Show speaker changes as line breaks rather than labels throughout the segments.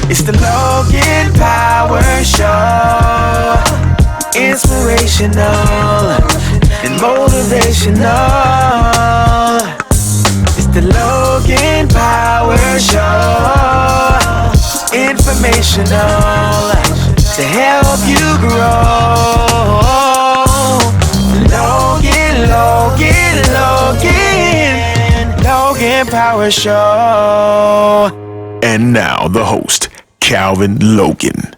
It's the Logan Power Show. Inspirational and motivational. It's the Logan Power Show. Informational to help you grow. Logan Power Show. And now the host, Calvin Logan.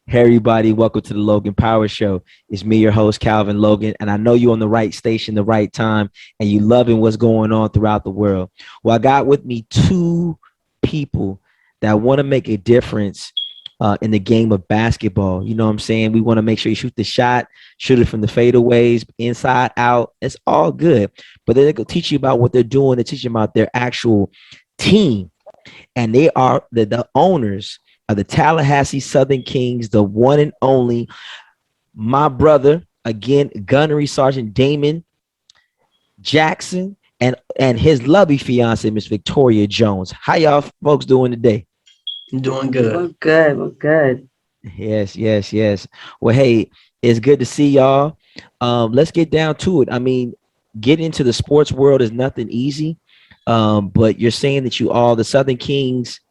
Hey everybody, welcome to the Logan Power Show. It's me, your host, Calvin Logan, and I know you're on the right station, the right time, and you loving what's going on throughout the world. Well, I got with me two people that want to make a difference in the game of basketball. You know what I'm saying? We want to make sure you shoot the shot, shoot it from the fadeaways, inside, out. It's all good. But they're going to teach you about what they're doing. They teach you about their actual team. And they are the owners of the Tallahassee Southern Kings, the one and only, my brother, again, Gunnery Sergeant Damion Jackson, and his lovely fiance, Miss Victoria Jones. How y'all folks doing today?
Doing good.
We're good.
Yes. Well, hey, it's good to see y'all. Let's get down to it. I mean, getting into the sports world is nothing easy. But you're saying that you all, the Southern Kings,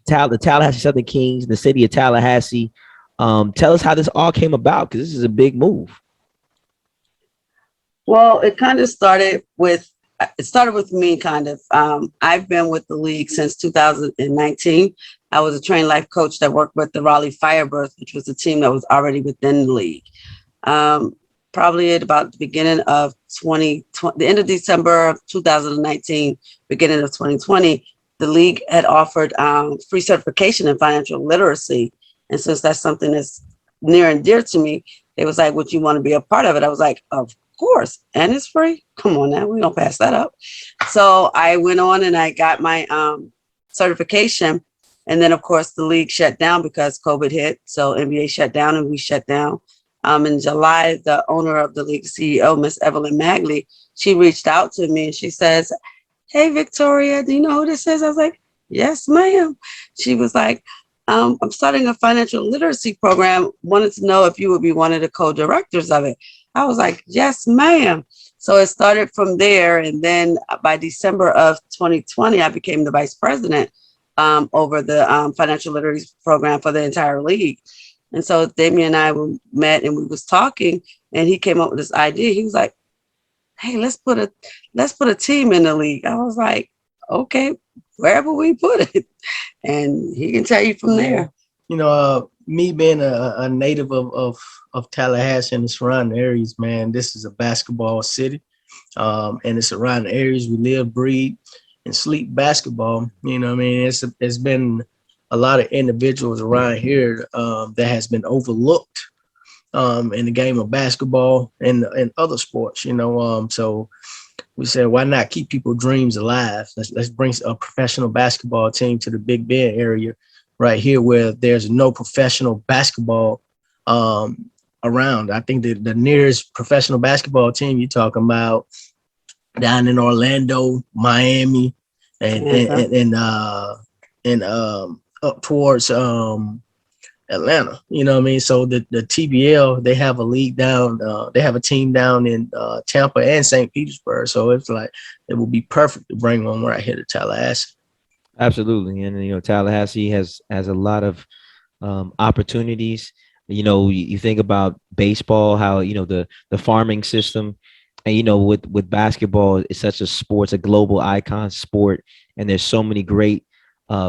the Tallahassee Southern Kings, the city of Tallahassee. Tell us how this all came about, because this is a big move.
Well, it started with me kind of. I've been with the league since 2019. I was a trained life coach that worked with the Raleigh Firebirds, which was a team that was already within the league. Probably at about the beginning of 2020, the end of December of 2019, beginning of 2020, the league had offered free certification in financial literacy. And since that's something that's near and dear to me, it was like, would you want to be a part of it? I was like, of course. And it's free. Come on now, we don't pass that up. So I went on and I got my certification. And then, of course, the league shut down because COVID hit. So NBA shut down and we shut down. In July, the owner of the league, CEO, Miss Evelyn Magley, she reached out to me and she says, "Hey, Victoria, do you know who this is?" I was like, "Yes, ma'am." She was like, "I'm starting a financial literacy program. Wanted to know if you would be one of the co-directors of it." I was like, "Yes, ma'am." So it started from there. And then by December of 2020, I became the vice president over the financial literacy program for the entire league. And so Damion and I met and we was talking, and he came up with this idea. He was like, "Hey, let's put a team in the league." I was like, "Okay, wherever we put it." And he can tell you from there.
You know, me being a native of Tallahassee and the surrounding areas, man, this is a basketball city. And the surrounding areas, we live, breathe, and sleep basketball. You know what I mean? It's been a lot of individuals around here that has been overlooked in the game of basketball and other sports, you know. So we said, why not keep people's dreams alive? Let's bring a professional basketball team to the Big Bend area right here, where there's no professional basketball around. I think the nearest professional basketball team you're talking about down in Orlando, Miami, and up towards Atlanta, you know what I mean? So the TBL, they have a league down, they have a team down in Tampa and St. Petersburg. So it's like, it would be perfect to bring one right here to Tallahassee.
Absolutely. And, you know, Tallahassee has a lot of opportunities. You know, you think about baseball, how, you know, the farming system, and, you know, with basketball, it's such a sport, a global icon sport. And there's so many great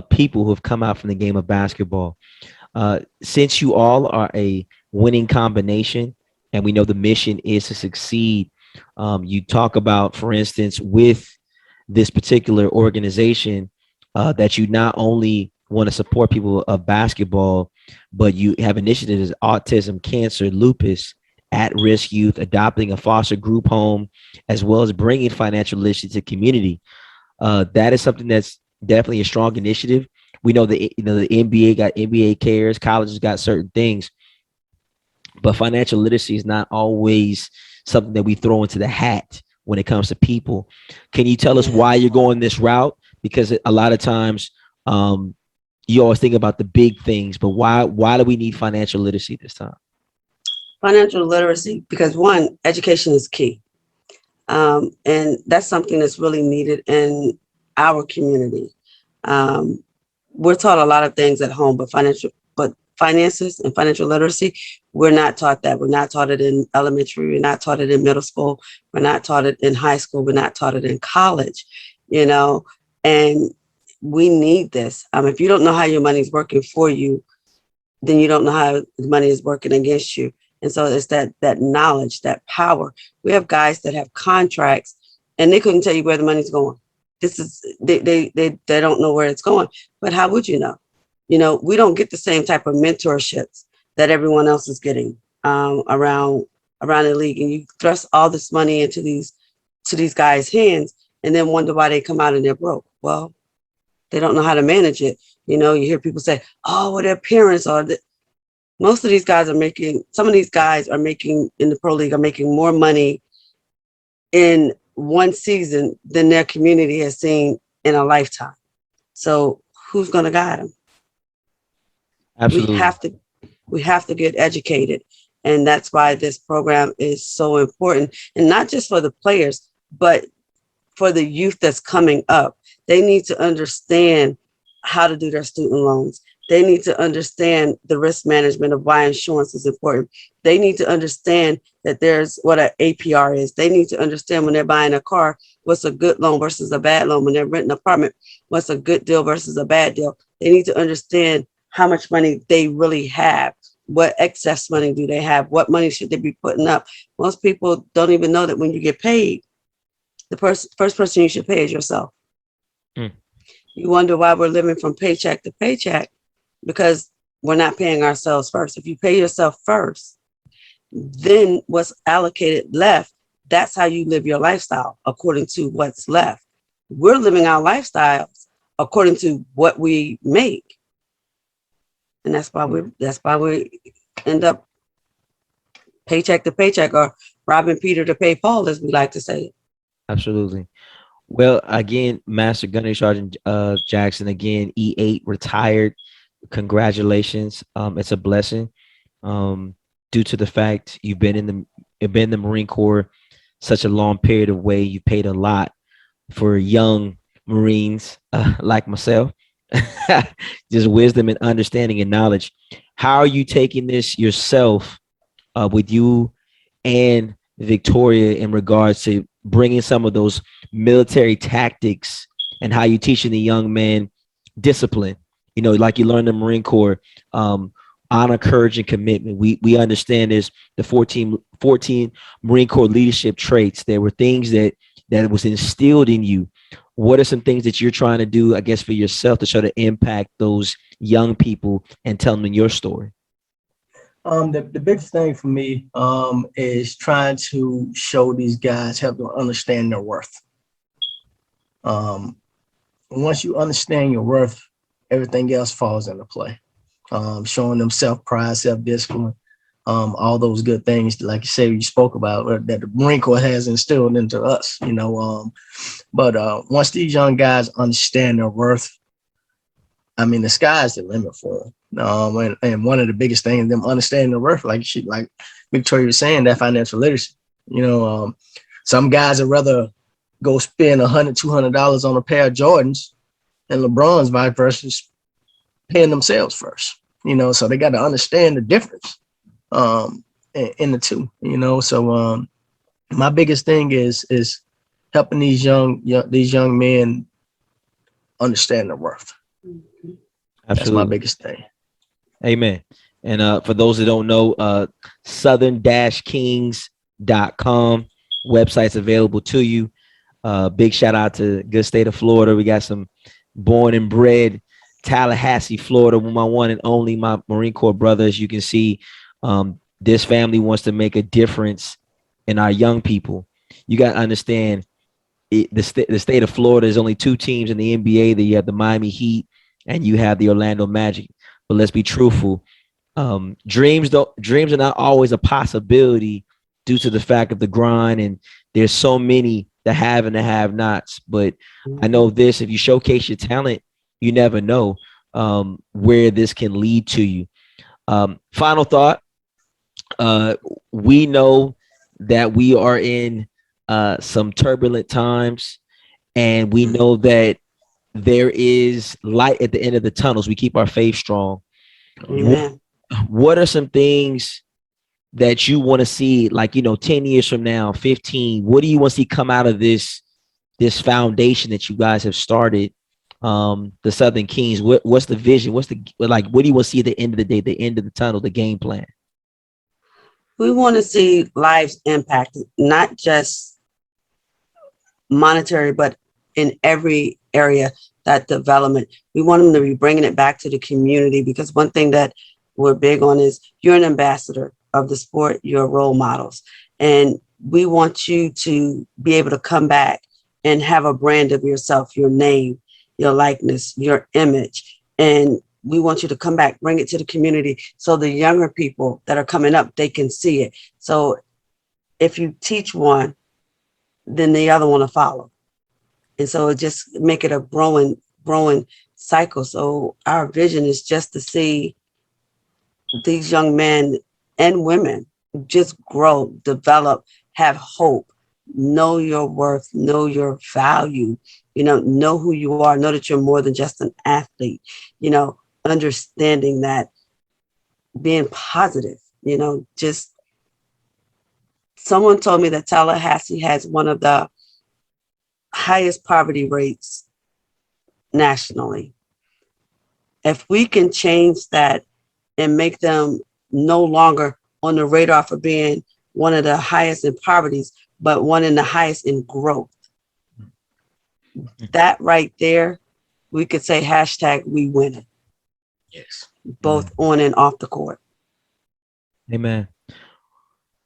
people who have come out from the game of basketball. Since you all are a winning combination, and we know the mission is to succeed, you talk about, for instance, with this particular organization, that you not only want to support people of basketball, but you have initiatives: autism, cancer, lupus, at-risk youth, adopting a foster group home, as well as bringing financial literacy to the community. That is something that's definitely a strong initiative. We know the NBA got NBA cares, colleges got certain things, but financial literacy is not always something that we throw into the hat when it comes to people. Can you tell us why you're going this route? Because a lot of times you always think about the big things, but why do we need financial literacy this time?
Financial literacy, because one, education is key. And that's something that's really needed in our community. Um, we're taught a lot of things at home, but finances and financial literacy, we're not taught that. We're not taught it in elementary. We're not taught it in middle school. We're not taught it in high school. We're not taught it in college, you know, and we need this. If you don't know how your money's working for you, then you don't know how the money is working against you. And so it's that knowledge, that power. We have guys that have contracts and they couldn't tell you where the money's going. This is they don't know where it's going. But how would you know? You know, we don't get the same type of mentorships that everyone else is getting around the league. And you thrust all this money into these guys' hands and then wonder why they come out and they're broke. Well, they don't know how to manage it. You know, you hear people say, oh, well, their parents are. Most of these guys are making, some of these guys are making in the pro league are making more money in one season than their community has seen in a lifetime. So who's going to guide them?
Absolutely.
We have to get educated. And that's why this program is so important. And not just for the players, but for the youth that's coming up. They need to understand how to do their student loans. They need to understand the risk management of why insurance is important. They need to understand that there's what an APR is. They need to understand when they're buying a car, what's a good loan versus a bad loan. When they're renting an apartment, what's a good deal versus a bad deal. They need to understand how much money they really have. What excess money do they have? What money should they be putting up? Most people don't even know that when you get paid, the first person you should pay is yourself. Mm. You wonder why we're living from paycheck to paycheck, because we're not paying ourselves first. If you pay yourself first, then what's allocated left, that's how you live your lifestyle according to what's left. We're living our lifestyles according to what we make. And that's why we end up paycheck to paycheck, or robbing Peter to pay Paul, as we like to say.
Absolutely. Well, again, Master Gunnery Sergeant Jackson, again, E8 retired. Congratulations. It's a blessing. Due to the fact you've been in the Marine Corps such a long period of way, you paid a lot for young Marines like myself. Just wisdom and understanding and knowledge. How are you taking this yourself with you and Victoria in regards to bringing some of those military tactics and how you teaching the young men discipline? You know, like you learned in the Marine Corps, honor, courage, and commitment. We understand there's the 14 Marine Corps leadership traits. There were things that was instilled in you. What are some things that you're trying to do, I guess, for yourself to try to impact those young people and tell them your story?
The biggest thing for me is trying to show these guys, help them understand their worth. Once you understand your worth, everything else falls into play. Showing them self-pride, self-discipline, all those good things, like you say, you spoke about, that the Marine Corps has instilled into us, you know. But once these young guys understand their worth, I mean, the sky's the limit for them. And one of the biggest things, them understanding their worth, like Victoria was saying, that financial literacy. You know, some guys would rather go spend $100, $200 on a pair of Jordans, and LeBron's vice versa, paying themselves first. You know, so they got to understand the difference in the two. You know, so my biggest thing is helping these young men understand their worth.
Absolutely.
That's my biggest thing.
Amen. And for those that don't know, southern-kings.com website's available to you. Big shout out to good state of Florida. We got some born and bred Tallahassee, Florida, my one and only, my Marine Corps brothers. You can see this family wants to make a difference in our young people. You got to understand the state of Florida is only two teams in the NBA. That you have the Miami Heat and you have the Orlando Magic. But let's be truthful. Dreams are not always a possibility due to the fact of the grind, and there's so many that have and the have nots. But I know this: if you showcase your talent, you never know. where this can lead to you. Final thought. We know that we are in some turbulent times, and we know that there is light at the end of the tunnels. We keep our faith strong.
Amen.
What are some things that you want to see, like, 10 years from now, 15? What do you want to see come out of this foundation that you guys have started, the Southern Kings? What's the vision? What do you want to see at the end of the day, the end of the tunnel, the game plan?
We want to see lives impacted, not just monetary, but in every area, that development. We want them to be bringing it back to the community, because one thing that we're big on is you're an ambassador of the sport, you're role models. And we want you to be able to come back and have a brand of yourself, your name, your likeness, your image. And we want you to come back, bring it to the community, so the younger people that are coming up, they can see it. So if you teach one, then the other one will follow. And so it just make it a growing cycle. So our vision is just to see these young men and women just grow, develop, have hope, know your worth, know your value, know who you are, know that you're more than just an athlete, understanding that, being positive, just someone told me that Tallahassee has one of the highest poverty rates nationally. If we can change that and make them no longer on the radar for being one of the highest in poverty, but one in the highest in growth, that right there, we could say hashtag we winning.
Yes.
Both on and off the court.
Amen.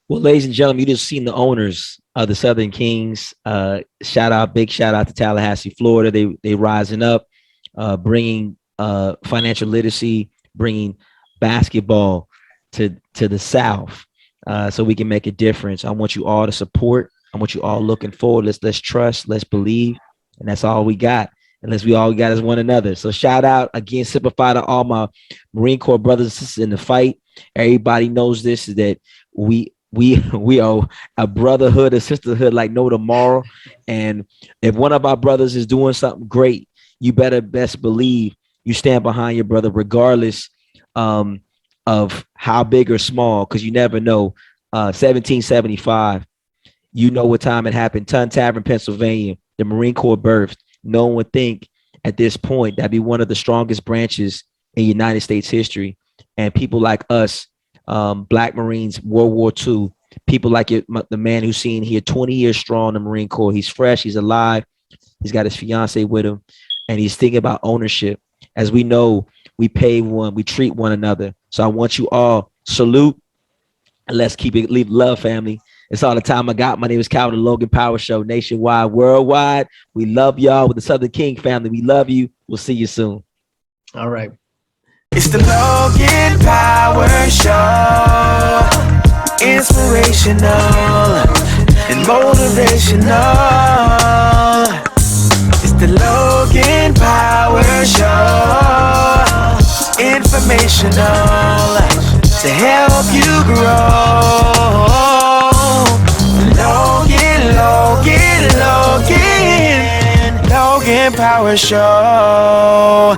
Well, ladies and gentlemen, you just seen the owners of the Southern Kings. Big shout out to Tallahassee, Florida. They rising up, bringing financial literacy, bringing basketball to the South, so we can make a difference. I want you all to support. I want you all looking forward. Let's trust. Let's believe, and that's all we got. Unless we all got is one another. So shout out again, simplify to all my Marine Corps brothers and sisters in the fight. Everybody knows this, is that we are a brotherhood, a sisterhood like no tomorrow. And if one of our brothers is doing something great, you better best believe you stand behind your brother, regardless of how big or small, because you never know. 1775, you know what time it happened. Tun Tavern, Pennsylvania, the Marine Corps birthed. No one would think at this point that'd be one of the strongest branches in United States history. And people like us, Black Marines, World War II, people like it, the man who's seen here 20 years strong in the Marine Corps. He's fresh, he's alive, he's got his fiance with him, and he's thinking about ownership. As we know, we pay one, we treat one another. So I want you all salute, and let's keep it, leave love, family. It's all the time I got. My name is Calvin, the Logan Power Show, nationwide, worldwide. We love y'all with the Southern King family. We love you. We'll see you soon.
All right.
It's the Logan Power Show. Inspirational and motivational. It's the Logan Power Show. Informational to help you grow. Logan Power Show.